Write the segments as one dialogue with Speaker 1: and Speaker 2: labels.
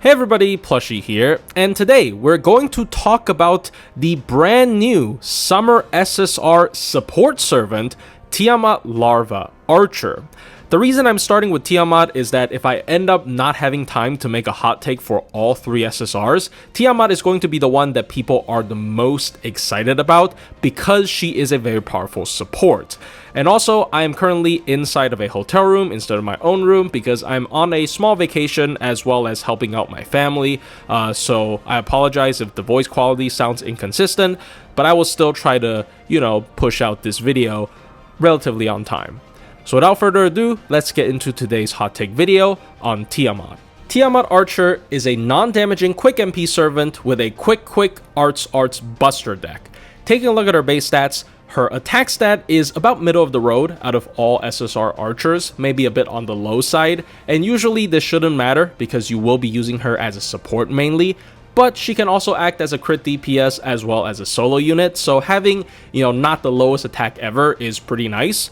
Speaker 1: Hey everybody, Plushie here, and today we're going to talk about the brand new Summer SSR support servant, Tiamat Larva Archer. The reason I'm starting with Tiamat is that if I end up not having time to make a hot take for all three SSRs, Tiamat is going to be the one that people are the most excited about because she is a very powerful support. And also, I am currently inside of a hotel room instead of my own room because I'm on a small vacation as well as helping out my family. So I apologize if the voice quality sounds inconsistent, but I will still try to, push out this video relatively on time. So without further ado, let's get into today's hot take video on Tiamat. Tiamat Archer is a non-damaging quick MP servant with a quick arts buster deck. Taking a look at her base stats, her attack stat is about middle of the road out of all SSR archers, maybe a bit on the low side, and usually this shouldn't matter because you will be using her as a support mainly, but she can also act as a crit DPS as well as a solo unit, so having, not the lowest attack ever is pretty nice.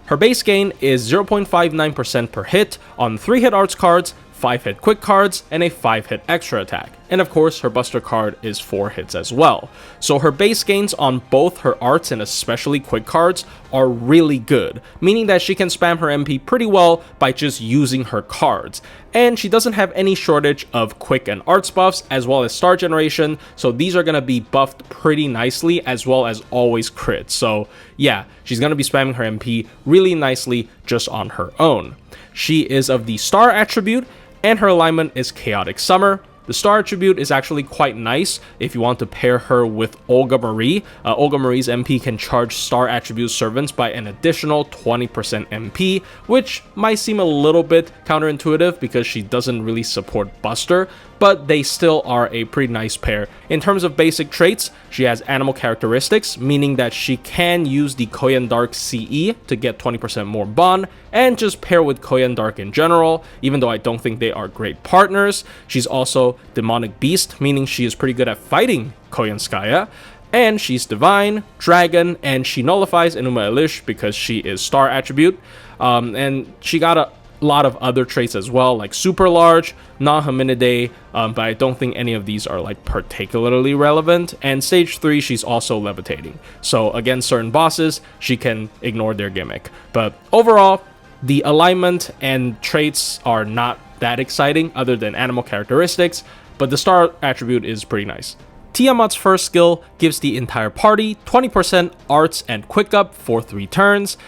Speaker 1: Her base gain is 0.59% per hit on 3-hit arts cards, 5-hit quick cards, and a 5-hit extra attack. And of course, her buster card is 4 hits as well. So her base gains on both her arts and especially quick cards are really good, meaning that she can spam her MP pretty well by just using her cards. And she doesn't have any shortage of quick and arts buffs as well as star generation, so these are going to be buffed pretty nicely as well as always crit. So yeah, she's going to be spamming her MP really nicely just on her own. She is of the star attribute, and her alignment is Chaotic Summer. The star attribute is actually quite nice if you want to pair her with Olga Marie. Olga Marie's MP can charge star attribute servants by an additional 20% MP, which might seem a little bit counterintuitive because she doesn't really support Buster, but they still are a pretty nice pair. In terms of basic traits, she has animal characteristics, meaning that she can use the Koyan Dark CE to get 20% more bond, and just pair with Koyan Dark in general, even though I don't think they are great partners. She's also Demonic Beast, meaning she is pretty good at fighting Koyanskaya, and she's Divine, Dragon, and she nullifies Enuma Elish because she is star attribute, and she got a lot of other traits as well, like super large, non-hominidae, but I don't think any of these are like particularly relevant. And stage 3, she's also levitating, so against certain bosses she can ignore their gimmick. But overall, the alignment and traits are not that exciting other than animal characteristics, but the star attribute is pretty nice. Tiamat's first skill gives the entire party 20% arts and quick up for 3 turns,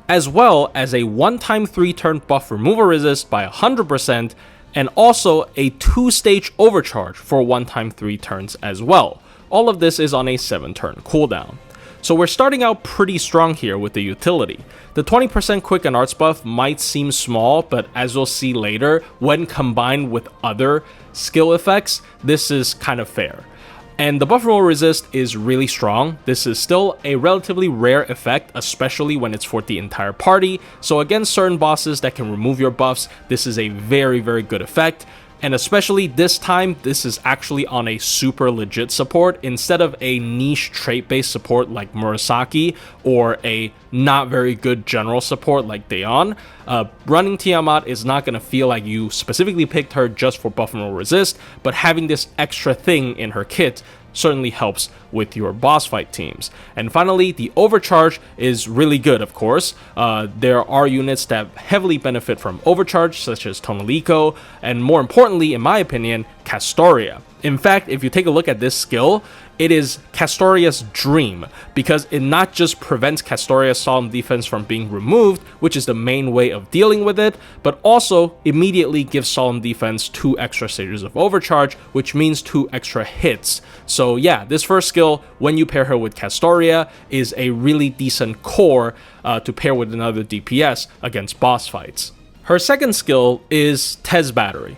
Speaker 1: as well as a one-time 3-turn buff removal resist by 100%, and also a 2-stage overcharge for one-time 3 turns as well. All of this is on a 7-turn cooldown. So we're starting out pretty strong here with the utility. The 20% quick and arts buff might seem small, but as you'll see later, when combined with other skill effects, this is kind of fair. And the buff roll resist is really strong. This is still a relatively rare effect, especially when it's for the entire party. So against certain bosses that can remove your buffs, this is a very good effect. And especially this time, this is actually on a super legit support instead of a niche trait-based support like Murasaki or a not very good general support like Daeon. Running Tiamat is not going to feel like you specifically picked her just for buff and roll resist, but having this extra thing in her kit certainly helps with your boss fight teams. And finally, the overcharge is really good, of course. There are units that heavily benefit from overcharge, such as Tonalico, and more importantly, in my opinion, Castoria. In fact, if you take a look at this skill, it is Castoria's dream, because it not just prevents Castoria's Solemn Defense from being removed, which is the main way of dealing with it, but also immediately gives Solemn Defense 2 extra stages of overcharge, which means 2 extra hits. So yeah, this first skill, when you pair her with Castoria, is a really decent core to pair with another DPS against boss fights. Her second skill is Tez Battery.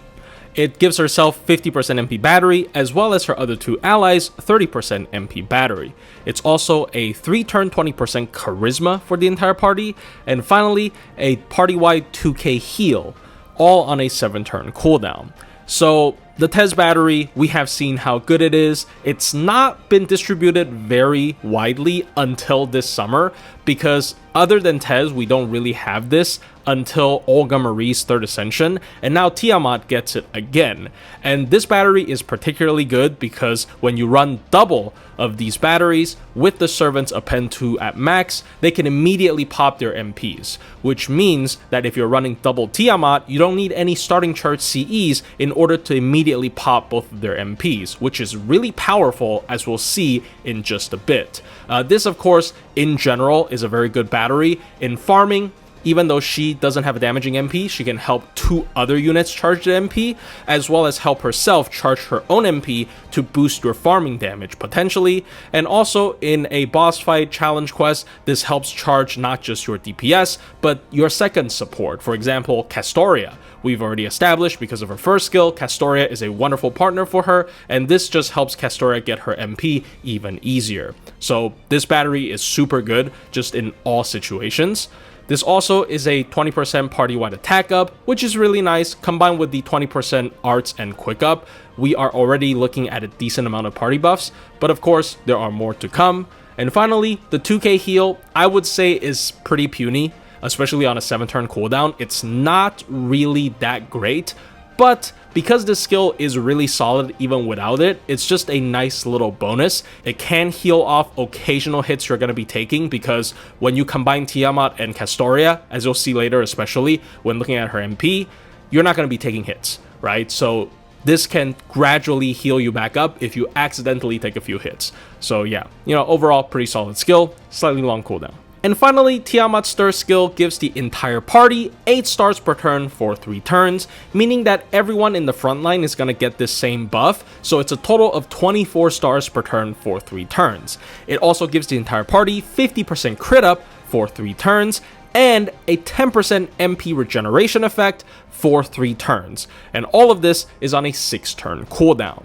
Speaker 1: It gives herself 50% MP battery, as well as her other 2 allies 30% MP battery. It's also a 3-turn 20% charisma for the entire party, and finally a party-wide 2k heal, all on a 7-turn cooldown. So the Tez battery, we have seen how good it is. It's not been distributed very widely until this summer, because other than Tez, we don't really have this until Olga Marie's third ascension, and now Tiamat gets it again. And this battery is particularly good because when you run double of these batteries with the Servant's Append 2 at max, they can immediately pop their MPs, which means that if you're running double Tiamat, you don't need any starting charge CEs in order to immediately pop both of their MPs, which is really powerful, as we'll see in just a bit. This, of course, in general, is a very good battery. In farming, even though she doesn't have a damaging MP, she can help 2 other units charge the MP, as well as help herself charge her own MP to boost your farming damage, potentially. And also, in a boss fight challenge quest, this helps charge not just your DPS, but your second support. For example, Castoria. We've already established, because of her first skill, Castoria is a wonderful partner for her, and this just helps Castoria get her MP even easier. So this battery is super good, just in all situations. This also is a 20% party-wide attack up, which is really nice. Combined with the 20% arts and quick up, we are already looking at a decent amount of party buffs, but of course, there are more to come. And finally, the 2k heal, I would say, is pretty puny, especially on a 7-turn cooldown. It's not really that great, but because this skill is really solid even without it, it's just a nice little bonus. It can heal off occasional hits you're going to be taking, because when you combine Tiamat and Castoria, as you'll see later, especially when looking at her MP, you're not going to be taking hits, right? So this can gradually heal you back up if you accidentally take a few hits. So yeah, overall pretty solid skill, slightly long cooldown. And finally, Tiamat's Stir skill gives the entire party 8 stars per turn for 3 turns, meaning that everyone in the front line is going to get this same buff, so it's a total of 24 stars per turn for 3 turns. It also gives the entire party 50% crit up for 3 turns, and a 10% MP regeneration effect for 3 turns. And all of this is on a 6-turn cooldown.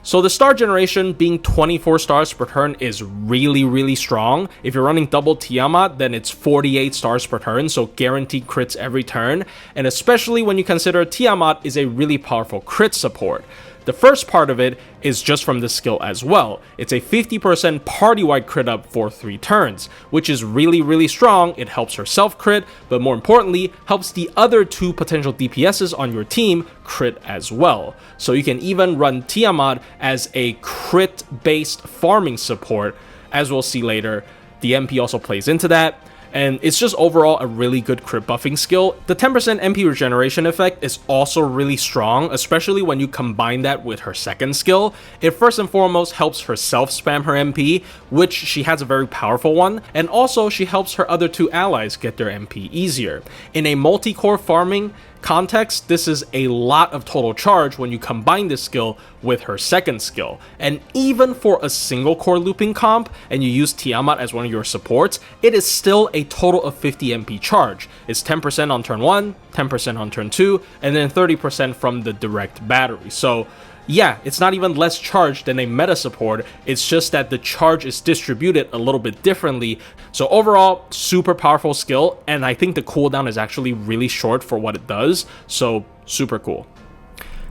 Speaker 1: So the star generation being 24 stars per turn is really strong. If you're running double Tiamat, then it's 48 stars per turn, so guaranteed crits every turn. And especially when you consider Tiamat is a really powerful crit support. The first part of it is just from this skill as well. It's a 50% party-wide crit up for 3 turns, which is really strong. It helps herself crit, but more importantly, helps the other 2 potential DPSs on your team crit as well. So you can even run Tiamat as a crit-based farming support, as we'll see later. The MP also plays into that. And it's just overall a really good crit buffing skill. The 10% MP regeneration effect is also really strong, especially when you combine that with her second skill. It first and foremost helps herself spam her MP, which she has a very powerful one, and also she helps her other 2 allies get their MP easier. In a multi-core farming context, this is a lot of total charge when you combine this skill with her second skill. And even for a single core looping comp and you use Tiamat as one of your supports, it is still a total of 50 MP charge. It's 10% on turn 1, 10% on turn 2, and then 30% from the direct battery. So yeah, it's not even less charged than a meta support, it's just that the charge is distributed a little bit differently. So overall, super powerful skill, and I think the cooldown is actually really short for what it does, so super cool.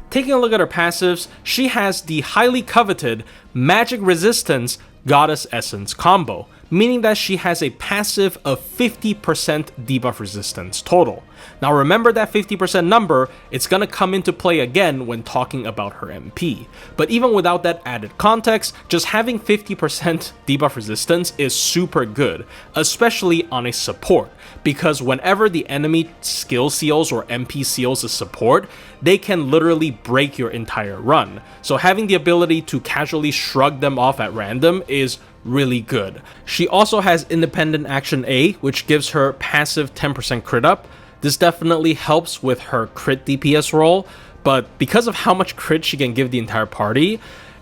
Speaker 1: Taking a look at her passives, she has the highly coveted Magic Resistance Goddess Essence combo, meaning that she has a passive of 50% debuff resistance total. Now remember that 50% number, it's gonna come into play again when talking about her MP. But even without that added context, just having 50% debuff resistance is super good, especially on a support, because whenever the enemy skill seals or MP seals a support, they can literally break your entire run. So having the ability to casually shrug them off at random is really good. She also has Independent Action A, which gives her passive 10% crit up. This definitely helps with her crit DPS role, but because of how much crit she can give the entire party,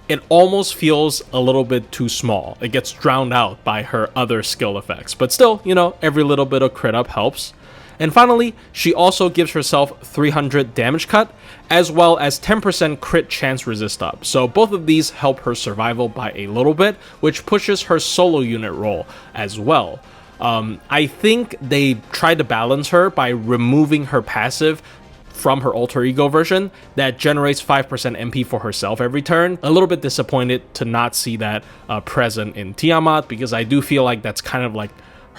Speaker 1: it almost feels a little bit too small. It gets drowned out by her other skill effects, but still, every little bit of crit up helps. And finally, she also gives herself 300 damage cut, as well as 10% crit chance resist up. So both of these help her survival by a little bit, which pushes her solo unit role as well. I think they tried to balance her by removing her passive from her alter ego version that generates 5% MP for herself every turn. A little bit disappointed to not see that present in Tiamat, because I do feel like that's kind of like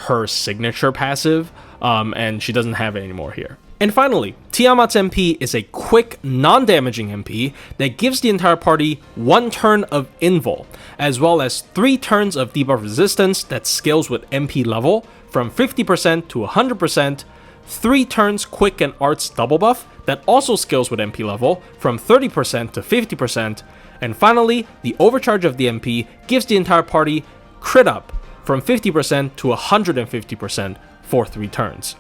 Speaker 1: her signature passive, and she doesn't have it anymore here. And finally, Tiamat's MP is a quick, non-damaging MP that gives the entire party 1 turn of invul, as well as 3 turns of debuff resistance that scales with MP level from 50% to 100%, 3 turns quick and arts double buff that also scales with MP level from 30% to 50%, and finally, the overcharge of the MP gives the entire party crit up from 50% to 150% for 3 turns.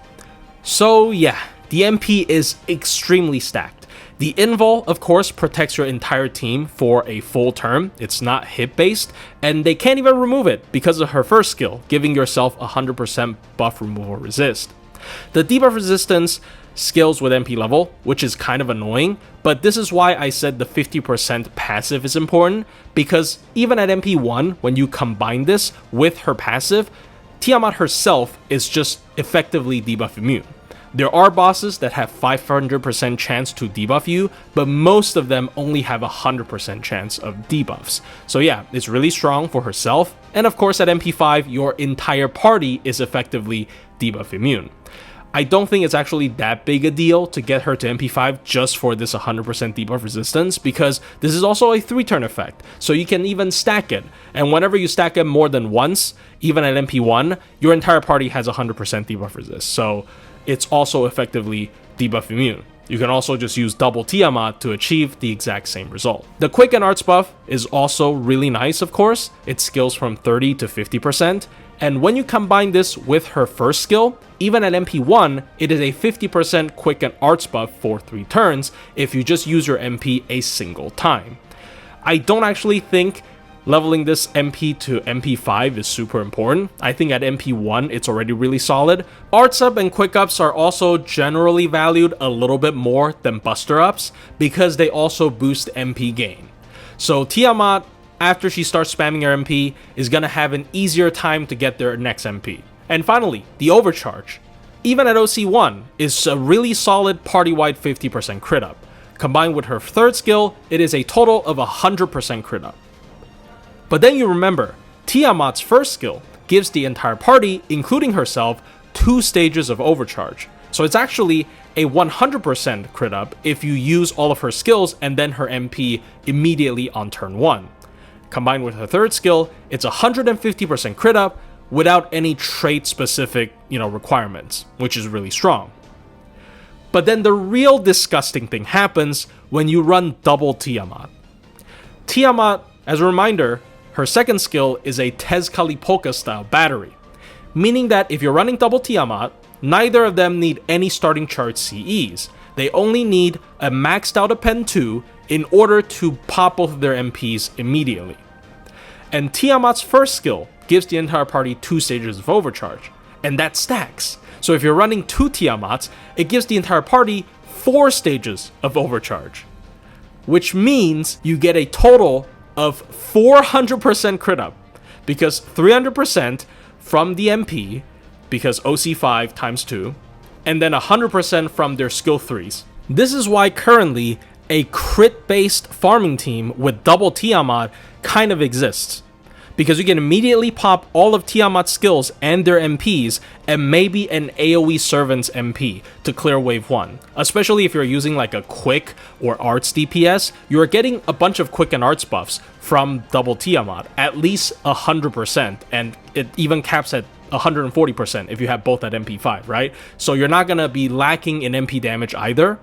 Speaker 1: So yeah, the MP is extremely stacked. The invul, of course, protects your entire team for a full turn. It's not hit based, and they can't even remove it because of her first skill, giving yourself 100% buff removal resist. The debuff resistance scales with MP level, which is kind of annoying, but this is why I said the 50% passive is important, because even at MP 1, when you combine this with her passive, Tiamat herself is just effectively debuff immune. There are bosses that have 500% chance to debuff you, but most of them only have 100% chance of debuffs. So yeah, it's really strong for herself, and of course at MP5, your entire party is effectively debuff immune. I don't think it's actually that big a deal to get her to MP5 just for this 100% debuff resistance, because this is also a 3-turn effect, so you can even stack it, and whenever you stack it more than once, even at MP1, your entire party has 100% debuff resist, so it's also effectively debuff immune. You can also just use double Tiamat to achieve the exact same result. The quick and arts buff is also really nice, of course. It scales from 30 to 50%, and when you combine this with her first skill, even at MP1, it is a 50% quick and arts buff for 3 turns if you just use your MP a single time. I don't actually think leveling this MP to MP5 is super important. I think at MP1 it's already really solid. Arts up and quick ups are also generally valued a little bit more than buster ups because they also boost MP gain. So Tiamat, after she starts spamming her MP, is gonna have an easier time to get their next MP. And finally, the overcharge, even at OC1, is a really solid party-wide 50% crit up. Combined with her third skill, it is a total of 100% crit up. But then you remember, Tiamat's first skill gives the entire party, including herself, 2 stages of overcharge. So it's actually a 100% crit up if you use all of her skills and then her MP immediately on turn 1. Combined with her third skill, it's 150% crit up without any trait-specific, requirements, which is really strong. But then the real disgusting thing happens when you run double Tiamat. Tiamat, as a reminder, her second skill is a Tezcali Polka style battery, meaning that if you're running double Tiamat, neither of them need any starting chart CEs. They only need a maxed out Append 2 in order to pop both of their MPs immediately. And Tiamat's first skill gives the entire party 2 stages of overcharge, and that stacks. So if you're running 2 Tiamats, it gives the entire party 4 stages of overcharge, which means you get a total of 400% crit up, because 300% from the MP, because OC5 times 2, and then 100% from their skill 3s. This is why currently a crit-based farming team with double Tiamat kind of exists, because you can immediately pop all of Tiamat's skills and their MPs and maybe an AoE Servant's MP to clear wave 1. Especially if you're using like a quick or arts DPS, you're getting a bunch of quick and arts buffs from double Tiamat, at least 100%, and it even caps at 140% if you have both at MP5, right? So you're not gonna be lacking in MP damage either.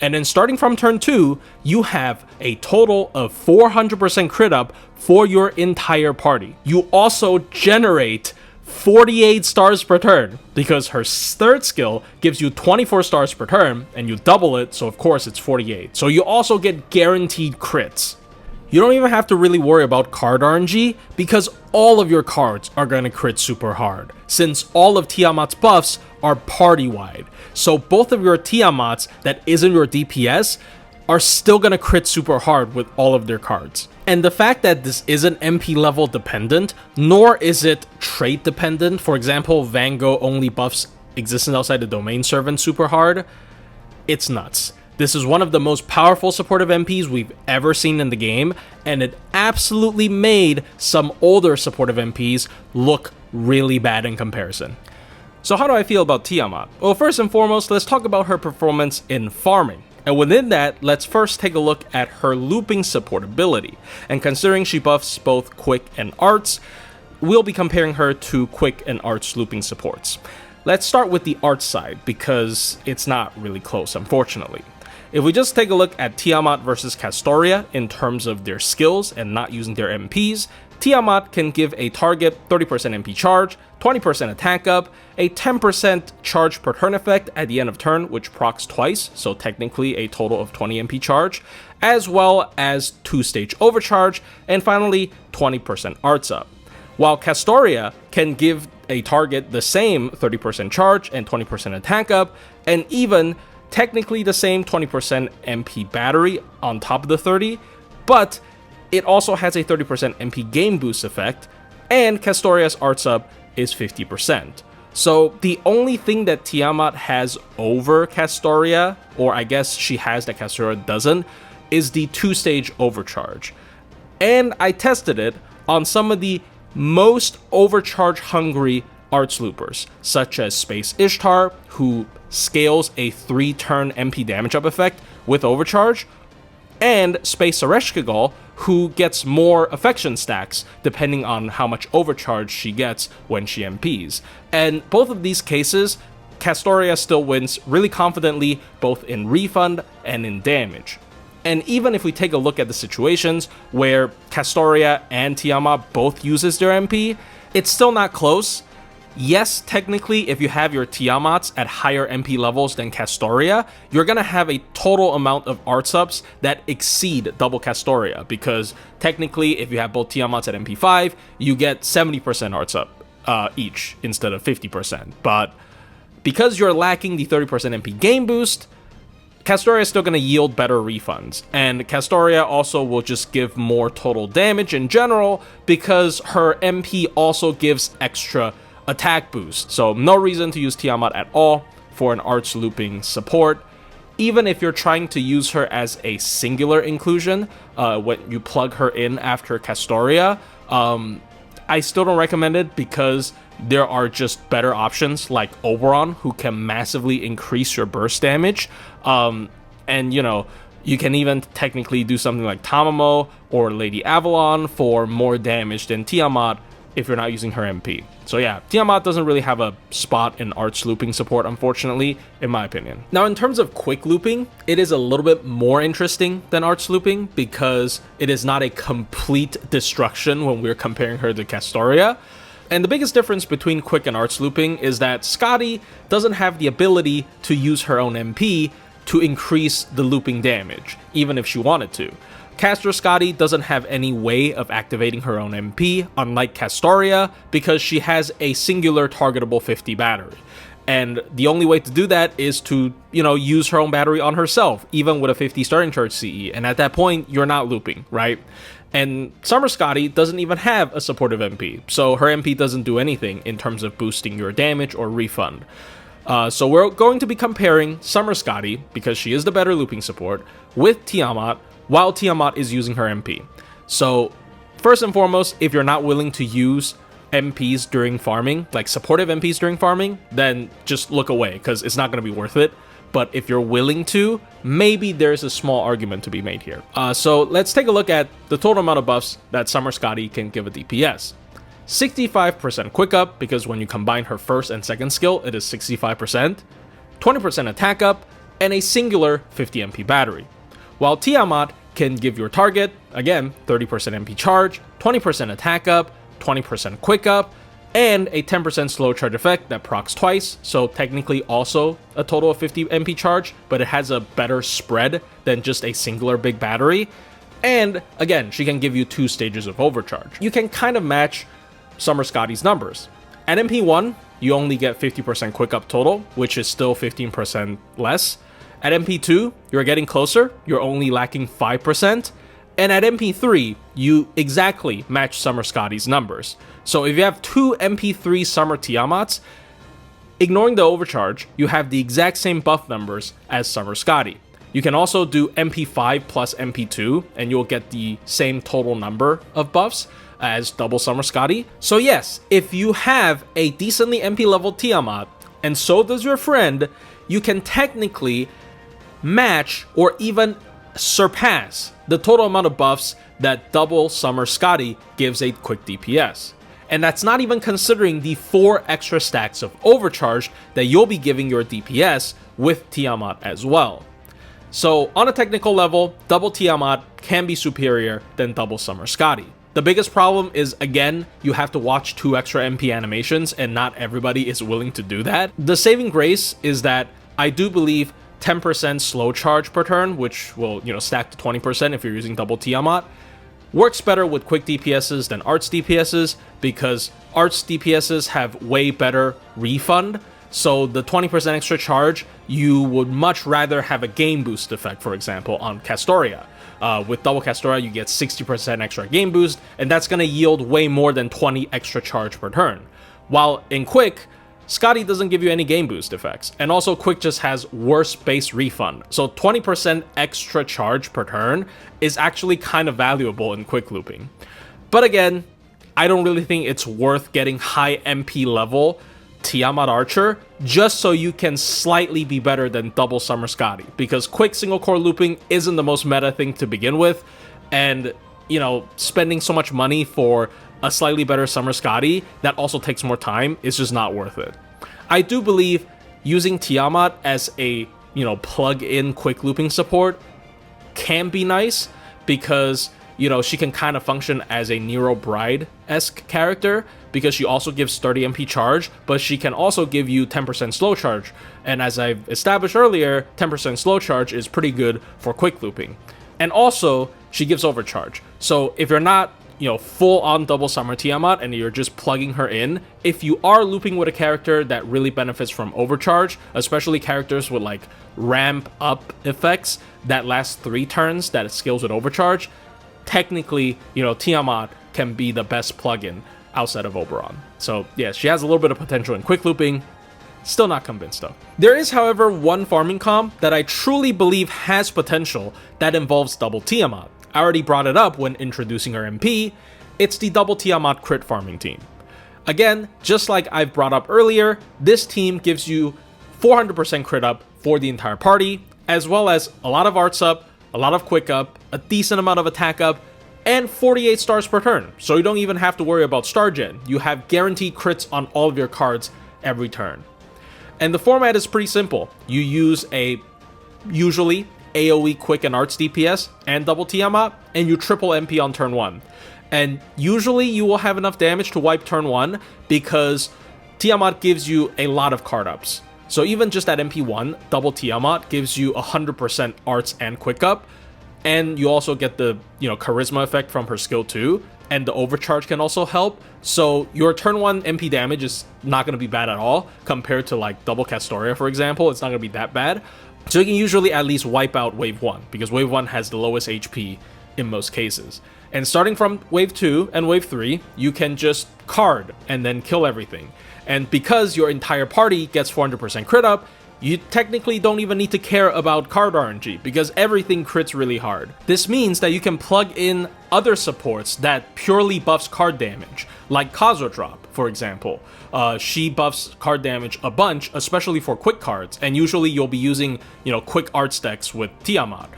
Speaker 1: And then starting from turn 2, you have a total of 400% crit up for your entire party. You also generate 48 stars per turn, because her third skill gives you 24 stars per turn, and you double it, so of course it's 48. So you also get guaranteed crits. You don't even have to really worry about card RNG, because all of your cards are going to crit super hard, since all of Tiamat's buffs are party-wide. So both of your Tiamats that isn't your DPS are still going to crit super hard with all of their cards. And the fact that this isn't MP level dependent, nor is it trait dependent, for example, Van Gogh only buffs existence outside the domain servant super hard, it's nuts. This is one of the most powerful supportive MPs we've ever seen in the game, and it absolutely made some older supportive MPs look really bad in comparison. So how do I feel about Tiamat? Well, first and foremost, let's talk about her performance in farming. And within that, let's first take a look at her looping supportability. And considering she buffs both quick and arts, we'll be comparing her to quick and arts looping supports. Let's start with the art side, because it's not really close, unfortunately. If we just take a look at Tiamat versus Castoria in terms of their skills and not using their MPs, Tiamat can give a target 30% MP charge, 20% attack up, a 10% charge per turn effect at the end of turn, which procs twice, so technically a total of 20 MP charge, as well as 2-stage overcharge, and finally 20% arts up. While Castoria can give a target the same 30% charge and 20% attack up, and even technically the same 20% MP battery on top of the 30, but it also has a 30% MP game boost effect, and Castoria's arts up is 50%. So the only thing that Tiamat has over Castoria, or I guess she has that Castoria doesn't, is the 2-stage overcharge. And I tested it on some of the most overcharge hungry arts loopers, such as Space Ishtar, who scales a 3-turn MP damage up effect with overcharge, and Space Ereshkigal, who gets more affection stacks depending on how much overcharge she gets when she MPs. And both of these cases, Castoria still wins really confidently, both in refund and in damage. And even if we take a look at the situations where Castoria and Tiamat both uses their MP, it's still not close. Yes, technically, if you have your Tiamats at higher MP levels than Castoria, you're going to have a total amount of arts ups that exceed double Castoria, because technically, if you have both Tiamats at MP5, you get 70% arts up each instead of 50%. But because you're lacking the 30% MP game boost, Castoria is still going to yield better refunds, and Castoria also will just give more total damage in general because her MP also gives extra attack boost. So no reason to use Tiamat at all for an arts looping support. Even if you're trying to use her as a singular inclusion, when you plug her in after Castoria, I still don't recommend it because there are just better options like Oberon, who can massively increase your burst damage. And you know, you can even technically do something like Tamamo or Lady Avalon for more damage than Tiamat if you're not using her MP. So yeah, Tiamat doesn't really have a spot in arts looping support, unfortunately, in my opinion. Now, in terms of quick looping, it is a little bit more interesting than arts looping because it is not a complete destruction when we're comparing her to Castoria. And the biggest difference between quick and arts looping is that Skadi doesn't have the ability to use her own MP to increase the looping damage, even if she wanted to. Caster Skadi doesn't have any way of activating her own MP, unlike Castoria, because she has a singular targetable 50 battery. And the only way to do that is to, use her own battery on herself, even with a 50 starting charge CE. And at that point, you're not looping, right? And Summer Skadi doesn't even have a supportive MP, so her MP doesn't do anything in terms of boosting your damage or refund. So we're going to be comparing Summer Skadi, because she is the better looping support, with Tiamat, while Tiamat is using her MP. So first and foremost, if you're not willing to use MPs during farming, like supportive MPs during farming, then just look away because it's not going to be worth it. But if you're willing to, maybe there's a small argument to be made here. So let's take a look at the total amount of buffs that Summer Skadi can give a DPS. 65% quick up, because when you combine her first and second skill, it is 65%, 20% attack up, and a singular 50 MP battery. While Tiamat can give your target, again, 30% MP charge, 20% attack up, 20% quick up, and a 10% slow charge effect that procs twice, so technically also a total of 50 MP charge, but it has a better spread than just a singular big battery. And again, she can give you 2 stages of overcharge. You can kind of match Summer Skadi's numbers. At MP1, you only get 50% quick up total, which is still 15% less. At MP2, you're getting closer, you're only lacking 5%. And at MP3, you exactly match Summer Skadi's numbers. So if you have 2 MP3 Summer Tiamats, ignoring the overcharge, you have the exact same buff numbers as Summer Skadi. You can also do MP5 plus MP2, and you'll get the same total number of buffs as double Summer Scotty. So yes, if you have a decently MP level Tiamat, and so does your friend, you can technically match or even surpass the total amount of buffs that double Summer Scotty gives a quick DPS. And that's not even considering the 4 extra stacks of overcharge that you'll be giving your DPS with Tiamat as well. So on a technical level, double Tiamat can be superior than double Summer Scotty. The biggest problem is, again, you have to watch 2 extra MP animations, and not everybody is willing to do that. The saving grace is that I do believe 10% slow charge per turn, which will, stack to 20% if you're using double Tiamat, works better with quick DPSs than arts DPSs, because arts DPSs have way better refund. So the 20% extra charge, you would much rather have a game boost effect, for example, on Castoria. With double Castoria, you get 60% extra game boost, and that's going to yield way more than 20 extra charge per turn. While in quick, Scotty doesn't give you any game boost effects, and also quick just has worse base refund. So 20% extra charge per turn is actually kind of valuable in quick looping. But again, I don't really think it's worth getting high MP level Tiamat Archer just so you can slightly be better than double Summer Scotty, because quick single core looping isn't the most meta thing to begin with, and spending so much money for a slightly better Summer Scotty that also takes more time is just not worth it. I do believe using Tiamat as a plug-in quick looping support can be nice, because she can kind of function as a Nero Bride-esque character, because she also gives 30 MP charge, but she can also give you 10% slow charge. And as I've established earlier, 10% slow charge is pretty good for quick looping. And also, she gives overcharge. So if you're not, full on double Summer Tiamat and you're just plugging her in, if you are looping with a character that really benefits from overcharge, especially characters with like ramp up effects that last 3 turns that skills with overcharge, technically, Tiamat can be the best plugin outside of Oberon. So yeah, she has a little bit of potential in quick looping. Still not convinced though. There is, however, one farming comp that I truly believe has potential that involves double Tiamat. I already brought it up when introducing her MP. It's the double Tiamat crit farming team. Again, just like I've brought up earlier, this team gives you 400% crit up for the entire party, as well as a lot of arts up, a lot of quick up, a decent amount of attack up, and 48 stars per turn. So you don't even have to worry about star gen. You have guaranteed crits on all of your cards every turn. And the format is pretty simple. You use a usually AoE quick and arts DPS and double Tiamat, and you triple MP on turn 1. And usually you will have enough damage to wipe turn 1 because Tiamat gives you a lot of card ups. So even just at MP1, double Tiamat gives you 100% arts and quick up, and you also get the charisma effect from her skill 2, and the overcharge can also help. So your turn 1 MP damage is not going to be bad at all compared to like double Castoria, for example. It's not going to be that bad. So you can usually at least wipe out wave 1, because wave 1 has the lowest HP in most cases. And starting from wave 2 and wave 3, you can just card and then kill everything. And because your entire party gets 400% crit up, you technically don't even need to care about card RNG, because everything crits really hard. This means that you can plug in other supports that purely buffs card damage, like Kazo Drop, for example. She buffs card damage a bunch, especially for quick cards, and usually you'll be using, quick arts decks with Tiamat.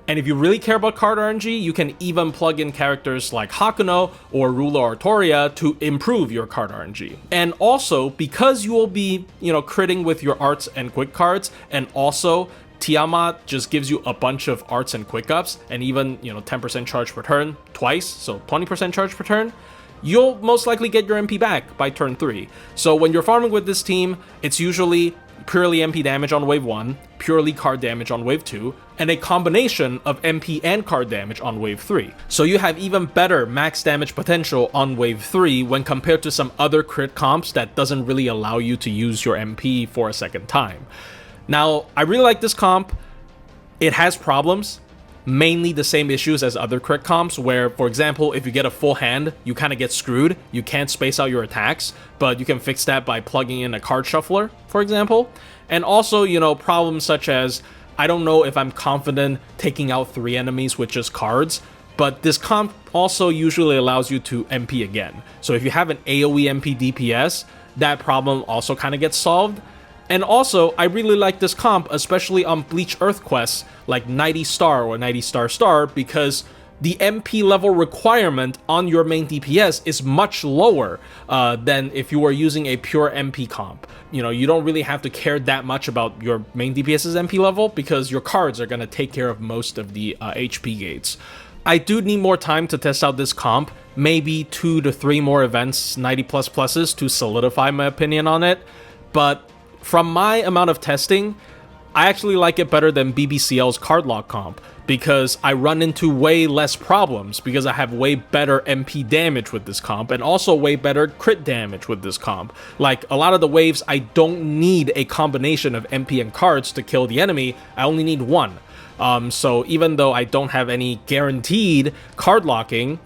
Speaker 1: And if you really care about card RNG, you can even plug in characters like Hakuno or Ruler Artoria to improve your card RNG. And also, because you will be, critting with your arts and quick cards, and also Tiamat just gives you a bunch of arts and quick ups, and even, 10% charge per turn twice, so 20% charge per turn, you'll most likely get your MP back by turn 3. So when you're farming with this team, it's usually purely MP damage on wave 1, purely card damage on wave 2, and a combination of MP and card damage on wave 3. So you have even better max damage potential on wave 3 when compared to some other crit comps that doesn't really allow you to use your MP for a second time. Now, I really like this comp. It has problems, mainly the same issues as other crit comps, where, for example, if you get a full hand, you kind of get screwed. You can't space out your attacks, but you can fix that by plugging in a card shuffler, for example. And also, problems such as I don't know if I'm confident taking out 3 enemies with just cards, but this comp also usually allows you to MP again. So if you have an AoE MP DPS, that problem also kind of gets solved. And also, I really like this comp, especially on Bleach Earth quests like 90 star or 90 star star, because the MP level requirement on your main DPS is much lower than if you were using a pure MP comp. You know, you don't really have to care that much about your main DPS's MP level because your cards are going to take care of most of the HP gates. I do need more time to test out this comp, maybe 2 to 3 more events, 90 plus pluses, to solidify my opinion on it, but from my amount of testing, I actually like it better than BBCL's card lock comp because I run into way less problems because I have way better MP damage with this comp and also way better crit damage with this comp. Like a lot of the waves, I don't need a combination of MP and cards to kill the enemy, I only need one. So even though I don't have any guaranteed card locking,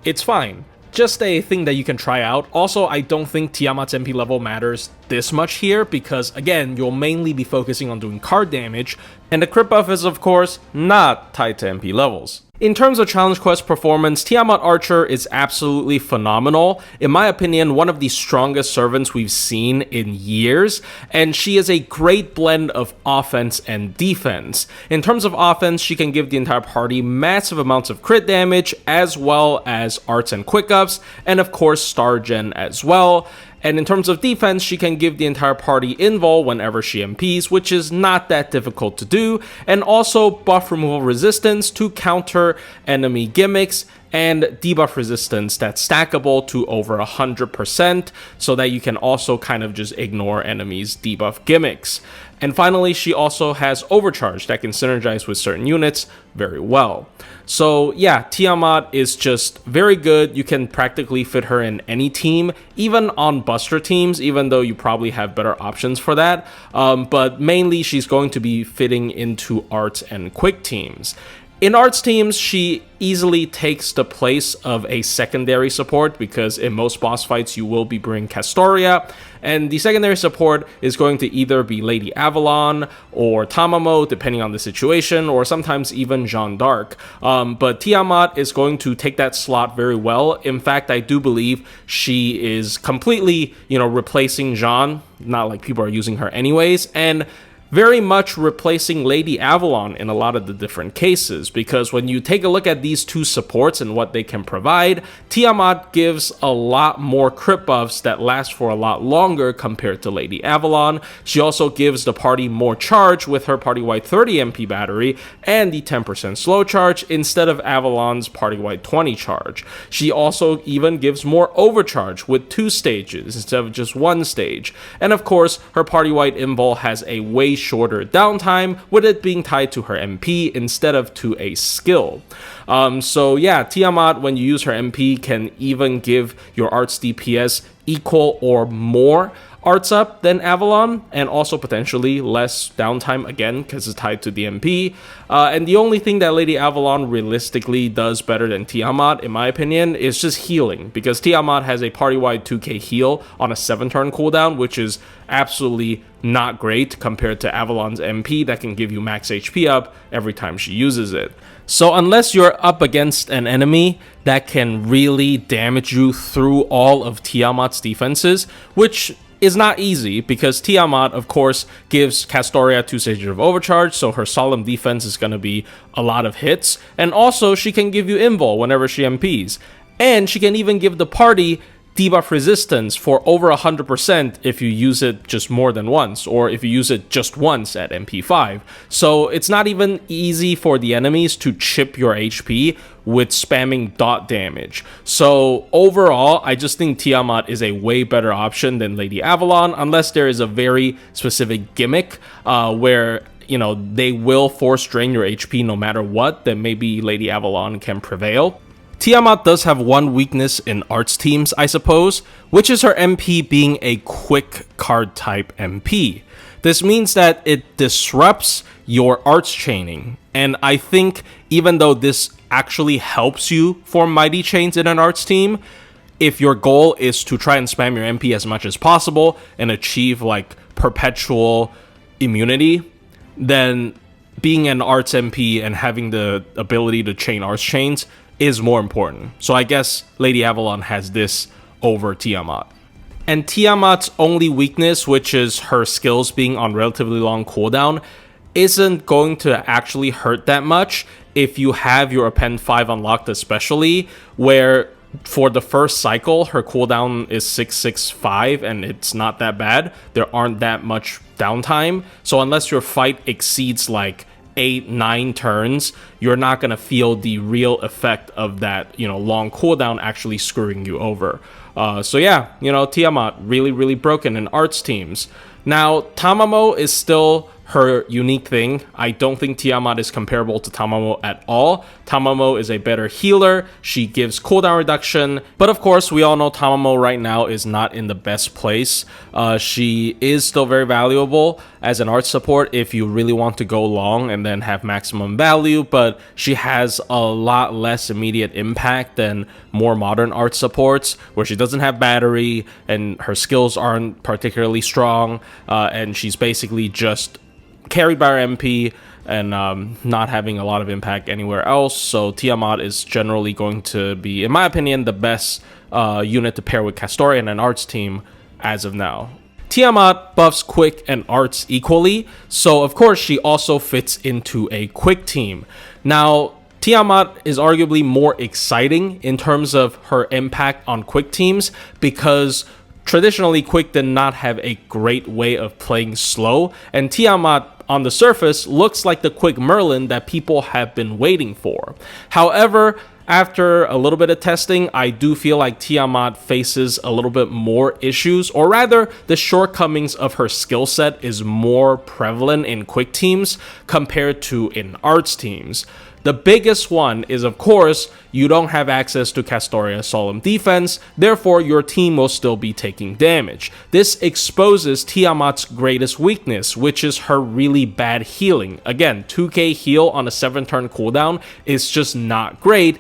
Speaker 1: it's fine. Just a thing that you can try out. Also, I don't think Tiamat's MP level matters this much here because, again, you'll mainly be focusing on doing card damage, and the crit buff is, of course, not tied to MP levels. In terms of challenge quest performance, Tiamat Archer is absolutely phenomenal. In my opinion, one of the strongest servants we've seen in years, and she is a great blend of offense and defense. In terms of offense, she can give the entire party massive amounts of crit damage, as well as arts and quick ups, and of course star gen as well. And in terms of defense, she can give the entire party invul whenever she MPs, which is not that difficult to do, and also buff removal resistance to counter enemy gimmicks, and debuff resistance that's stackable to over 100%, so that you can also kind of just ignore enemies' debuff gimmicks. And finally, she also has overcharge that can synergize with certain units very well. So yeah, Tiamat is just very good. You can practically fit her in any team, even on Buster teams, even though you probably have better options for that. But mainly she's going to be fitting into arts and quick teams. In arts teams, she easily takes the place of a secondary support because in most boss fights you will be bringing Castoria, and the secondary support is going to either be Lady Avalon or Tamamo depending on the situation, or sometimes even Jeanne d'Arc. But Tiamat is going to take that slot very well. In fact, I do believe she is completely, replacing Jeanne, not like people are using her anyways, and very much replacing Lady Avalon in a lot of the different cases, because when you take a look at these two supports and what they can provide, Tiamat gives a lot more crit buffs that last for a lot longer compared to Lady Avalon. She also gives the party more charge with her party-wide 30 MP battery and the 10% slow charge instead of Avalon's party-wide 20 charge. She also even gives more overcharge with 2 stages instead of just 1 stage. And of course, her party-wide invul has a way shorter downtime, with it being tied to her MP instead of to a skill. So yeah, Tiamat, when you use her MP, can even give your arts DPS equal or more arts up than Avalon, and also potentially less downtime again because it's tied to the MP. And the only thing that Lady Avalon realistically does better than Tiamat, in my opinion, is just healing, because Tiamat has a party-wide 2k heal on a 7-turn cooldown, which is absolutely not great compared to Avalon's MP that can give you max HP up every time she uses it. So unless you're up against an enemy that can really damage you through all of Tiamat's defenses, which is not easy because Tiamat, of course, gives Castoria 2 stages of overcharge, so her solemn defense is going to be a lot of hits, and also she can give you invul whenever she MPs, and she can even give the party debuff resistance for over 100% if you use it just more than once, or if you use it just once at MP5. So it's not even easy for the enemies to chip your HP with spamming dot damage. So overall, I just think Tiamat is a way better option than Lady Avalon, unless there is a very specific gimmick where they will force drain your HP no matter what, then maybe Lady Avalon can prevail. Tiamat does have one weakness in arts teams, I suppose, which is her MP being a quick card type MP. This means that it disrupts your arts chaining, and I think even though this actually helps you form mighty chains in an arts team, if your goal is to try and spam your MP as much as possible and achieve like perpetual immunity, then being an arts MP and having the ability to chain arts chains is more important. So I guess Lady Avalon has this over Tiamat. And Tiamat's only weakness, which is her skills being on relatively long cooldown, isn't going to actually hurt that much if you have your Append 5 unlocked, especially where for the first cycle her cooldown is 665 and it's not that bad. There aren't that much downtime, so unless your fight exceeds like 8-9 turns, you're not gonna feel the real effect of that, long cooldown actually screwing you over. So yeah, Tiamat really broken in arts teams. Now Tamamo is still her unique thing. I don't think Tiamat is comparable to Tamamo at all. Tamamo is a better healer. She gives cooldown reduction. But of course, we all know Tamamo right now is not in the best place. She is still very valuable as an art support if you really want to go long and then have maximum value. But she has a lot less immediate impact than more modern art supports, where she doesn't have battery and her skills aren't particularly strong. And she's basically just carried by her MP and not having a lot of impact anywhere else. So Tiamat is generally going to be, in my opinion, the best unit to pair with Castoria in an arts team as of now. Tiamat buffs quick and arts equally, so of course she also fits into a quick team. Now Tiamat is arguably more exciting in terms of her impact on quick teams because traditionally quick did not have a great way of playing slow, and Tiamat on the surface looks like the quick Merlin that people have been waiting for. However, after a little bit of testing, I do feel like Tiamat faces a little bit more issues, or rather the shortcomings of her skill set is more prevalent in quick teams compared to in arts teams. The biggest one is, of course, you don't have access to Castoria's Solemn Defense, therefore your team will still be taking damage. This exposes Tiamat's greatest weakness, which is her really bad healing. Again, 2k heal on a 7-turn cooldown is just not great.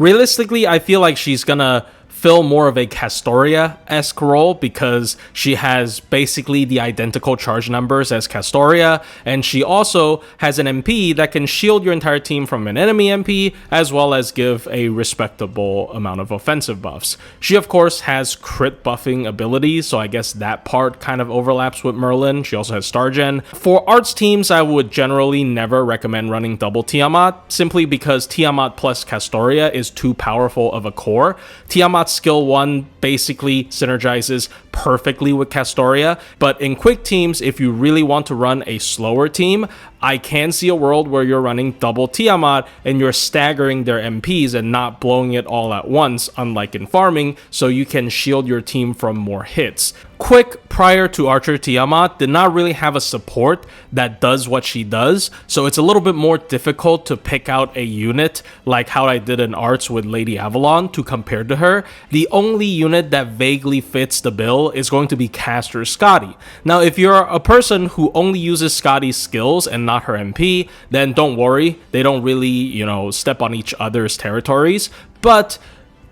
Speaker 1: Realistically, I feel like she's gonna fill more of a Castoria-esque role because she has basically the identical charge numbers as Castoria, and she also has an MP that can shield your entire team from an enemy MP, as well as give a respectable amount of offensive buffs. She, of course, has crit buffing abilities, so I guess that part kind of overlaps with Merlin. She also has Star Gen. For arts teams, I would generally never recommend running double Tiamat, simply because Tiamat plus Castoria is too powerful of a core. Tiamat's skill 1 basically synergizes perfectly with Castoria, but in quick teams, if you really want to run a slower team, I can see a world where you're running double Tiamat and you're staggering their MPs and not blowing it all at once, unlike in farming, so you can shield your team from more hits. Quick, prior to Archer Tiamat, did not really have a support that does what she does, so it's a little bit more difficult to pick out a unit like how I did in Arts with Lady Avalon to compare to her. The only unit that vaguely fits the bill is going to be Caster Scotty. Now, if you're a person who only uses Scotty's skills and not her MP, then don't worry, they don't really, step on each other's territories, but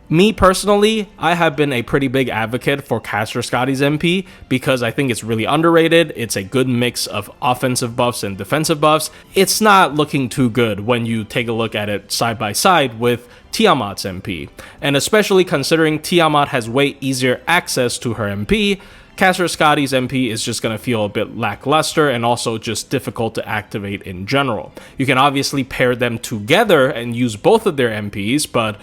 Speaker 1: me personally, I have been a pretty big advocate for Caster Scotty's MP because I think it's really underrated. It's a good mix of offensive buffs and defensive buffs. It's not looking too good when you take a look at it side by side with Tiamat's MP. And especially considering Tiamat has way easier access to her MP, Caster Scotty's MP is just going to feel a bit lackluster and also just difficult to activate in general. You can obviously pair them together and use both of their MPs, but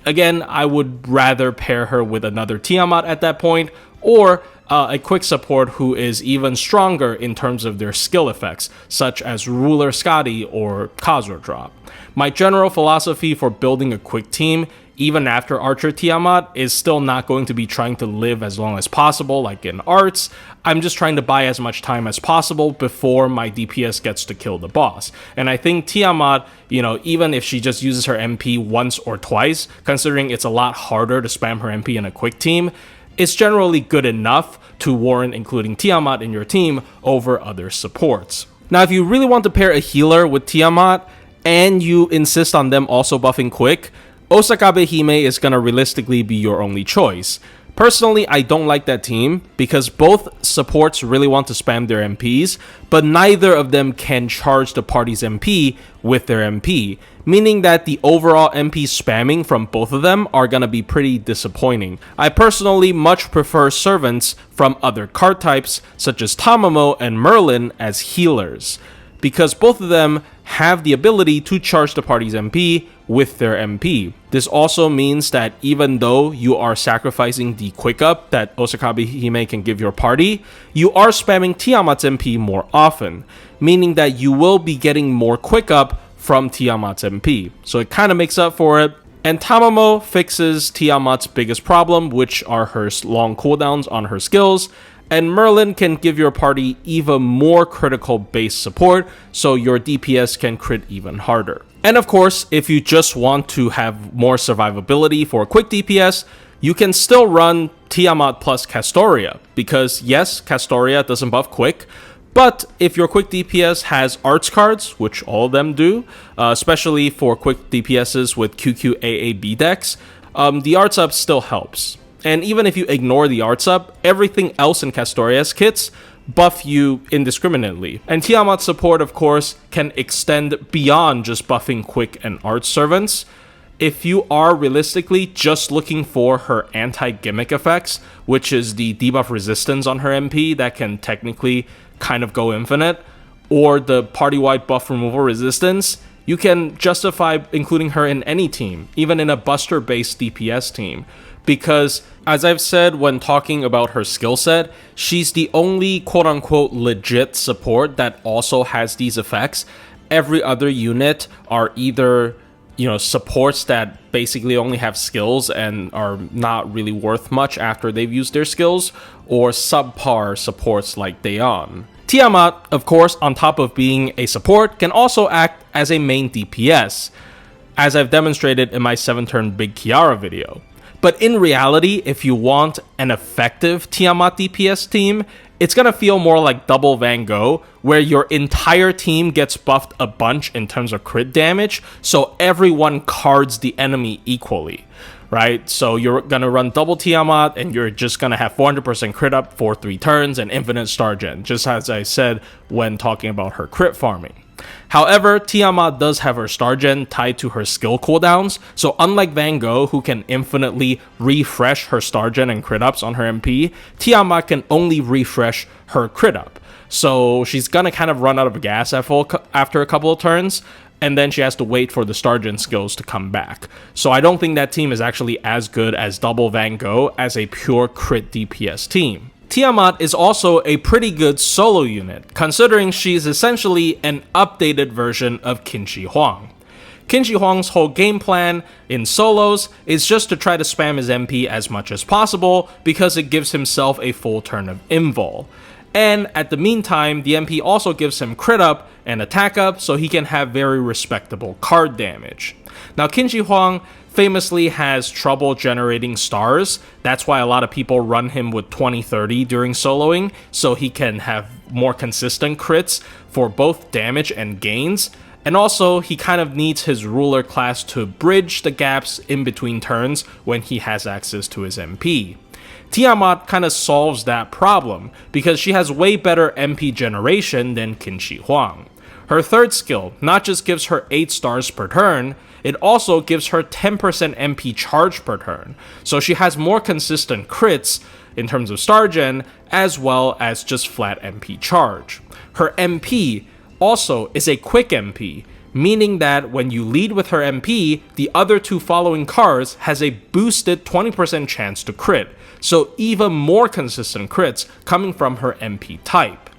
Speaker 1: again, I would rather pair her with another Tiamat at that point, or a quick support who is even stronger in terms of their skill effects, such as Ruler Scotty or Khazra Drop. My general philosophy for building a quick team, even after Archer Tiamat, is still not going to be trying to live as long as possible like in Arts. I'm just trying to buy as much time as possible before my DPS gets to kill the boss. And I think Tiamat, even if she just uses her MP once or twice, considering it's a lot harder to spam her MP in a quick team, it's generally good enough to warrant including Tiamat in your team over other supports. Now, if you really want to pair a healer with Tiamat and you insist on them also buffing quick, Osakabe Hime is going to realistically be your only choice. Personally, I don't like that team because both supports really want to spam their MPs, but neither of them can charge the party's MP with their MP, meaning that the overall MP spamming from both of them are gonna be pretty disappointing. I personally much prefer servants from other card types such as Tamamo and Merlin as healers, because both of them have the ability to charge the party's MP with their MP. This also means that even though you are sacrificing the quick up that Osakabe Hime can give your party, you are spamming Tiamat's MP more often, meaning that you will be getting more quick up from Tiamat's MP. So it kind of makes up for it. And Tamamo fixes Tiamat's biggest problem, which are her long cooldowns on her skills. And Merlin can give your party even more critical base support, so your DPS can crit even harder. And of course, if you just want to have more survivability for quick DPS, you can still run Tiamat plus Castoria, because yes, Castoria doesn't buff quick, but if your quick DPS has arts cards, which all of them do, especially for quick DPSs with QQAAB decks, the arts up still helps. And even if you ignore the arts up, everything else in Castoria's kits buff you indiscriminately. And Tiamat's support, of course, can extend beyond just buffing quick and arts servants. If you are realistically just looking for her anti-gimmick effects, which is the debuff resistance on her MP that can technically kind of go infinite, or the party-wide buff removal resistance, you can justify including her in any team, even in a buster-based DPS team. Because, as I've said when talking about her skill set, she's the only quote-unquote legit support that also has these effects. Every other unit are either, supports that basically only have skills and are not really worth much after they've used their skills, or subpar supports like Daeon. Tiamat, of course, on top of being a support, can also act as a main DPS, as I've demonstrated in my 7-turn Big Kiara video. But in reality, if you want an effective Tiamat DPS team, it's gonna feel more like double Van Gogh, where your entire team gets buffed a bunch in terms of crit damage, so everyone cards the enemy equally, right? So you're gonna run double Tiamat, and you're just gonna have 400% crit up for 3 turns and infinite star gen, just as I said when talking about her crit farming. However, Tiamat does have her star gen tied to her skill cooldowns, so unlike Van Gogh, who can infinitely refresh her star gen and crit ups on her MP, Tiamat can only refresh her crit up. So she's gonna kind of run out of gas after a couple of turns, and then she has to wait for the star gen skills to come back. So I don't think that team is actually as good as double Van Gogh as a pure crit DPS team. Tiamat is also a pretty good solo unit, considering she's essentially an updated version of Qin Shi Huang. Qin Shi Huang's whole game plan in solos is just to try to spam his MP as much as possible because it gives himself a full turn of invul. And at the meantime, the MP also gives him crit up and attack up, so he can have very respectable card damage. Now, Qin Shi Huang famously has trouble generating stars. That's why a lot of people run him with 20-30 during soloing, so he can have more consistent crits for both damage and gains. And also, he kind of needs his ruler class to bridge the gaps in between turns when he has access to his MP. Tiamat kind of solves that problem because she has way better MP generation than Qin Shi Huang. Her third skill not just gives her 8 stars per turn, it also gives her 10% MP charge per turn, so she has more consistent crits in terms of star gen, as well as just flat MP charge. Her MP also is a quick MP, meaning that when you lead with her MP, the other 2 following cards has a boosted 20% chance to crit, so even more consistent crits coming from her MP type.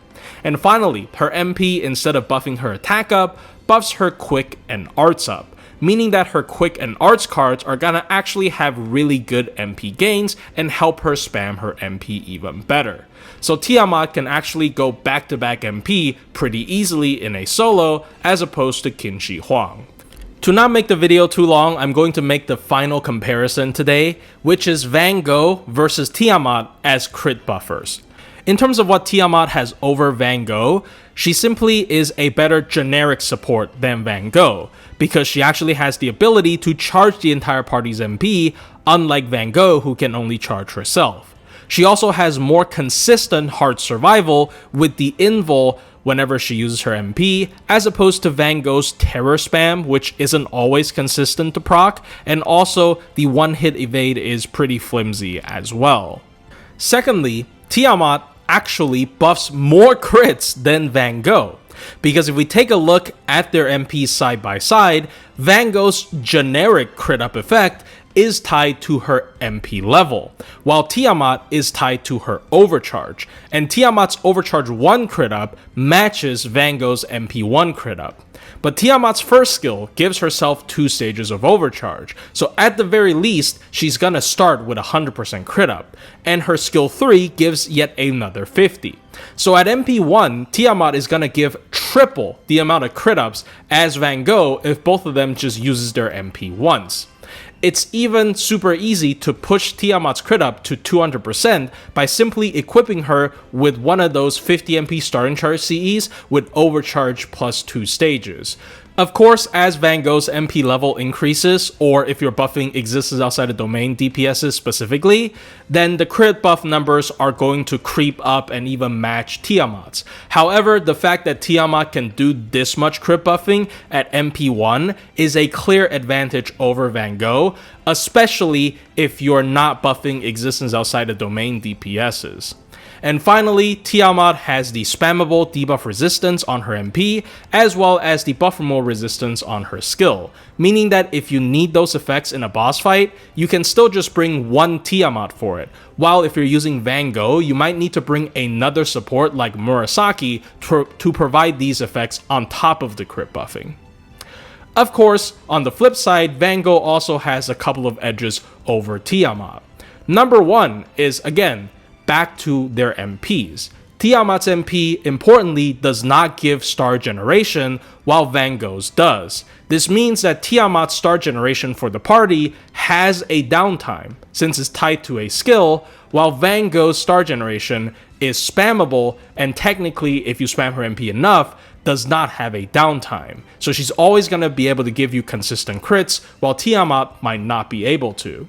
Speaker 1: And finally, her MP, instead of buffing her attack up, buffs her quick and arts up, meaning that her quick and arts cards are gonna actually have really good MP gains and help her spam her MP even better. So Tiamat can actually go back-to-back MP pretty easily in a solo, as opposed to Qin Shi Huang. To not make the video too long, I'm going to make the final comparison today, which is Van Gogh versus Tiamat as crit buffers. In terms of what Tiamat has over Van Gogh, she simply is a better generic support than Van Gogh, because she actually has the ability to charge the entire party's MP, unlike Van Gogh, who can only charge herself. She also has more consistent hard survival with the invul whenever she uses her MP, as opposed to Van Gogh's terror spam, which isn't always consistent to proc, and also the one-hit evade is pretty flimsy as well. Secondly, Tiamat actually buffs more crits than Van Gogh, because if we take a look at their MPs side by side, Van Gogh's generic crit up effect is tied to her MP level, while Tiamat is tied to her overcharge, and Tiamat's overcharge 1 crit up matches Van Gogh's MP 1 crit up. But Tiamat's first skill gives herself 2 stages of overcharge, so at the very least, she's gonna start with 100% crit up, and her skill 3 gives yet another 50. So at MP 1, Tiamat is gonna give triple the amount of crit ups as Van Gogh if both of them just uses their MP once. It's even super easy to push Tiamat's crit up to 200% by simply equipping her with one of those 50 MP starting charge CEs with overcharge plus 2 stages. Of course, as Van Gogh's MP level increases, or if you're buffing existence outside of domain DPSs specifically, then the crit buff numbers are going to creep up and even match Tiamat's. However, the fact that Tiamat can do this much crit buffing at MP 1 is a clear advantage over Van Gogh, especially if you're not buffing existence outside of domain DPSs. And finally, Tiamat has the spammable debuff resistance on her MP, as well as the buff removal resistance on her skill, meaning that if you need those effects in a boss fight, you can still just bring one Tiamat for it, while if you're using Van Gogh, you might need to bring another support like Murasaki to provide these effects on top of the crit buffing. Of course, on the flip side, Van Gogh also has a couple of edges over Tiamat. Number 1 is, again, back to their MPs. Tiamat's MP, importantly, does not give star generation, while Van Gogh's does. This means that Tiamat's star generation for the party has a downtime, since it's tied to a skill, while Van Gogh's star generation is spammable, and technically, if you spam her MP enough, does not have a downtime. So she's always going to be able to give you consistent crits, while Tiamat might not be able to.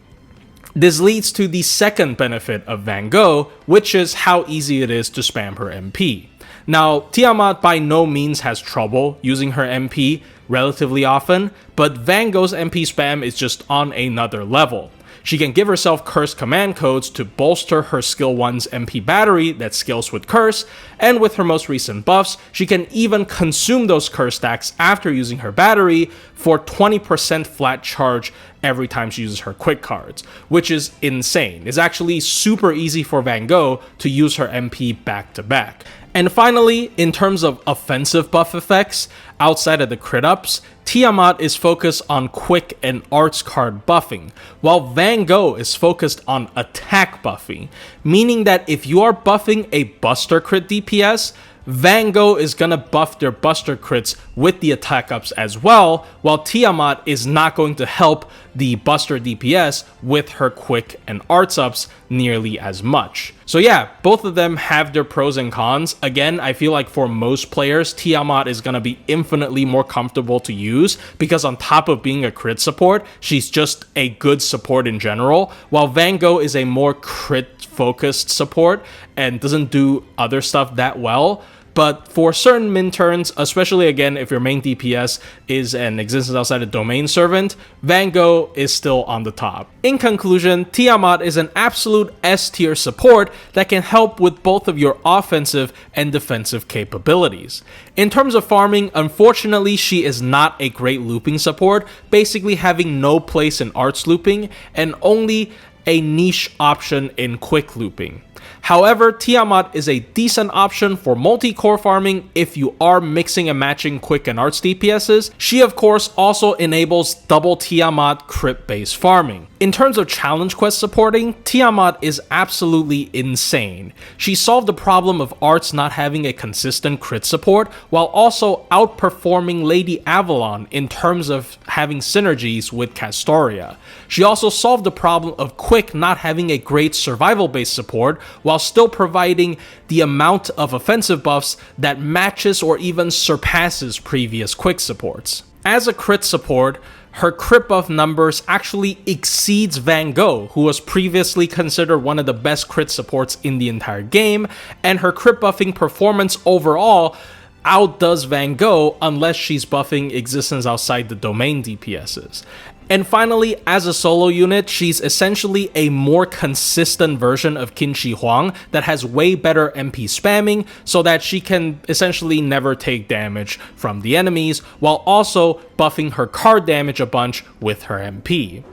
Speaker 1: This leads to the second benefit of Van Gogh, which is how easy it is to spam her MP. Now, Tiamat by no means has trouble using her MP relatively often, but Van Gogh's MP spam is just on another level. She can give herself curse command codes to bolster her skill 1's MP battery that scales with curse, and with her most recent buffs, she can even consume those curse stacks after using her battery for 20% flat charge every time she uses her quick cards, which is insane. It's actually super easy for Van Gogh to use her MP back to back. And finally, in terms of offensive buff effects, outside of the crit ups, Tiamat is focused on quick and arts card buffing, while Van Gogh is focused on attack buffing, meaning that if you are buffing a Buster crit DPS, Van Gogh is gonna buff their Buster crits with the attack ups as well, while Tiamat is not going to help the Buster DPS with her quick and arts ups nearly as much. So yeah, both of them have their pros and cons. Again, I feel like for most players, Tiamat is gonna be infinitely more comfortable to use because on top of being a crit support, she's just a good support in general, while Van Gogh is a more crit focused support and doesn't do other stuff that well. But for certain min turns, especially again if your main DPS is an existence outside of domain servant, Van Gogh is still on the top. In conclusion, Tiamat is an absolute S tier support that can help with both of your offensive and defensive capabilities. In terms of farming, unfortunately she is not a great looping support, basically having no place in arts looping and only a niche option in quick looping. However, Tiamat is a decent option for multi-core farming if you are mixing and matching quick and arts DPSs. She of course also enables double Tiamat crit-based farming. In terms of challenge quest supporting, Tiamat is absolutely insane. She solved the problem of arts not having a consistent crit support while also outperforming Lady Avalon in terms of having synergies with Castoria. She also solved the problem of quick not having a great survival based support while still providing the amount of offensive buffs that matches or even surpasses previous quick supports. as a crit support, her crit buff numbers actually exceeds Van Gogh, who was previously considered one of the best crit supports in the entire game, and her crit buffing performance overall outdoes Van Gogh unless she's buffing existence outside the domain DPSs. And finally, as a solo unit, she's essentially a more consistent version of Qin Shi Huang that has way better MP spamming so that she can essentially never take damage from the enemies while also buffing her card damage a bunch with her MP.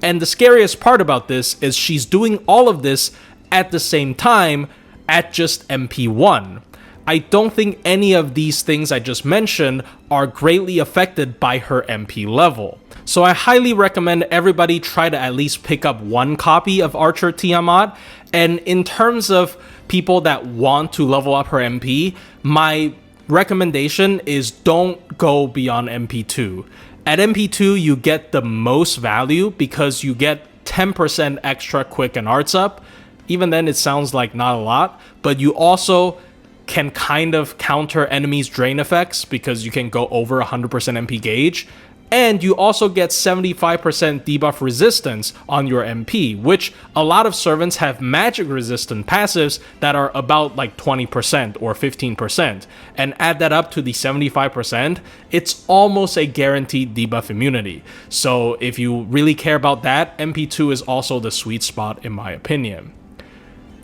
Speaker 1: And the scariest part about this is she's doing all of this at the same time at just MP 1. I don't think any of these things I just mentioned are greatly affected by her MP level. So I highly recommend everybody try to at least pick up one copy of Archer Tiamat. And in terms of people that want to level up her MP, my recommendation is don't go beyond MP2. At MP2, you get the most value because you get 10% extra quick and arts up. Even then, it sounds like not a lot, but you also can kind of counter enemies' drain effects because you can go over 100% MP gauge. And you also get 75% debuff resistance on your MP, which a lot of servants have magic resistant passives that are about like 20% or 15%. And add that up to the 75%, it's almost a guaranteed debuff immunity. So if you really care about that, MP2 is also the sweet spot in my opinion.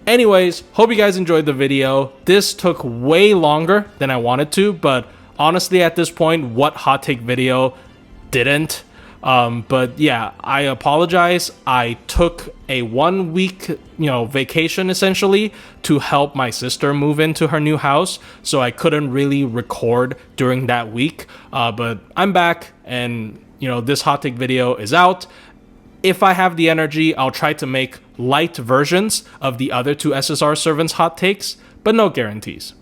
Speaker 1: Anyways, hope you guys enjoyed the video. This took way longer than I wanted to, but honestly at this point, what hot take video didn't? But yeah, I apologize. I took a 1 week, vacation essentially to help my sister move into her new house. So I couldn't really record during that week. But I'm back and, this hot take video is out. If I have the energy, I'll try to make light versions of the other two SSR servants hot takes, but no guarantees.